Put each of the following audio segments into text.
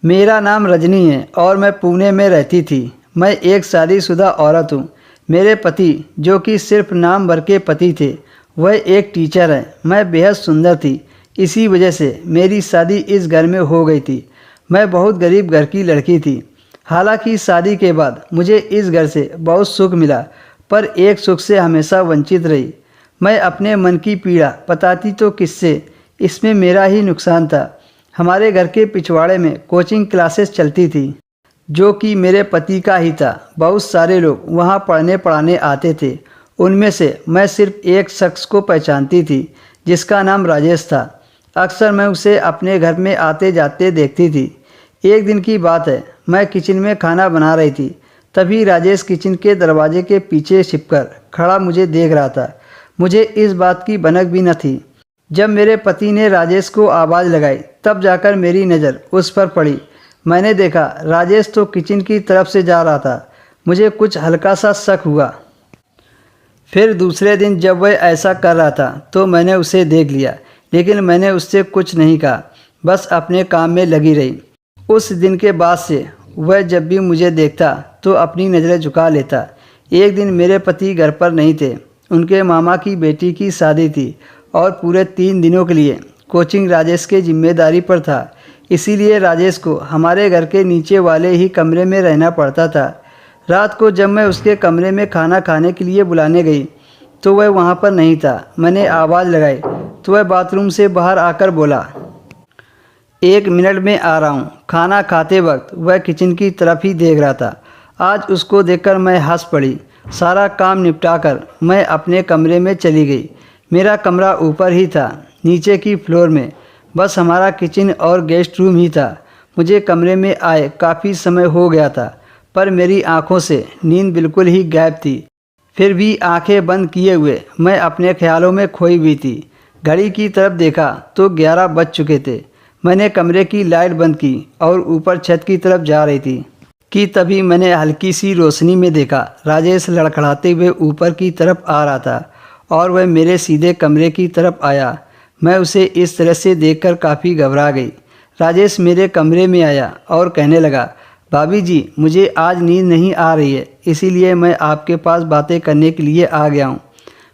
मेरा नाम रजनी है और मैं पुणे में रहती थी। मैं एक शादीशुदा औरत हूँ। मेरे पति, जो कि सिर्फ नाम भर के पति थे, वह एक टीचर हैं। मैं बेहद सुंदर थी, इसी वजह से मेरी शादी इस घर में हो गई थी। मैं बहुत गरीब घर की लड़की थी। हालांकि शादी के बाद मुझे इस घर से बहुत सुख मिला, पर एक सुख से हमेशा वंचित रही। मैं अपने मन की पीड़ा बताती तो किससे, इसमें मेरा ही नुकसान था। हमारे घर के पिछवाड़े में कोचिंग क्लासेस चलती थी, जो कि मेरे पति का ही था। बहुत सारे लोग वहाँ पढ़ने पढ़ाने आते थे। उनमें से मैं सिर्फ एक शख्स को पहचानती थी, जिसका नाम राजेश था। अक्सर मैं उसे अपने घर में आते जाते देखती थी। एक दिन की बात है, मैं किचन में खाना बना रही थी। तभी राजेश किचन के दरवाजे के पीछे छिपकर खड़ा मुझे देख रहा था। मुझे इस बात की भनक भी न थी। जब मेरे पति ने राजेश को आवाज़ लगाई, तब जाकर मेरी नज़र उस पर पड़ी। मैंने देखा राजेश तो किचन की तरफ से जा रहा था। मुझे कुछ हल्का सा शक हुआ। फिर दूसरे दिन जब वह ऐसा कर रहा था तो मैंने उसे देख लिया, लेकिन मैंने उससे कुछ नहीं कहा, बस अपने काम में लगी रही। उस दिन के बाद से वह जब भी मुझे देखता तो अपनी नज़रें झुका लेता। एक दिन मेरे पति घर पर नहीं थे। उनके मामा की बेटी की शादी थी और पूरे 3 दिनों के लिए कोचिंग राजेश के जिम्मेदारी पर था। इसीलिए राजेश को हमारे घर के नीचे वाले ही कमरे में रहना पड़ता था। रात को जब मैं उसके कमरे में खाना खाने के लिए बुलाने गई तो वह वहाँ पर नहीं था। मैंने आवाज़ लगाई तो वह बाथरूम से बाहर आकर बोला, 1 मिनट में आ रहा हूँ। खाना खाते वक्त वह किचन की तरफ ही देख रहा था। आज उसको देखकर मैं हंस पड़ी। सारा काम निपटाकर मैं अपने कमरे में चली गई। मेरा कमरा ऊपर ही था, नीचे की फ्लोर में बस हमारा किचन और गेस्ट रूम ही था। मुझे कमरे में आए काफ़ी समय हो गया था, पर मेरी आंखों से नींद बिल्कुल ही गायब थी। फिर भी आंखें बंद किए हुए मैं अपने ख्यालों में खोई हुई थी। घड़ी की तरफ देखा तो 11 बज चुके थे। मैंने कमरे की लाइट बंद की और ऊपर छत की तरफ जा रही थी कि तभी मैंने हल्की सी रोशनी में देखा राजेश लड़खड़ाते हुए ऊपर की तरफ आ रहा था और वह मेरे सीधे कमरे की तरफ आया। मैं उसे इस तरह से देखकर काफ़ी घबरा गई। राजेश मेरे कमरे में आया और कहने लगा, भाभी जी, मुझे आज नींद नहीं आ रही है, इसीलिए मैं आपके पास बातें करने के लिए आ गया हूँ।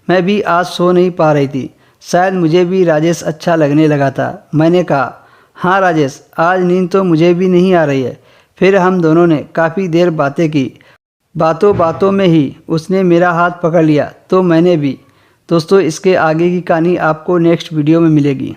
मैं भी आज सो नहीं पा रही थी। शायद मुझे भी राजेश अच्छा लगने लगा था। मैंने कहा, हाँ राजेश, आज नींद तो मुझे भी नहीं आ रही है। फिर हम दोनों ने काफ़ी देर बातें की। बातों बातों में ही उसने मेरा हाथ पकड़ लिया तो मैंने भी। दोस्तों, इसके आगे की कहानी आपको नेक्स्ट वीडियो में मिलेगी।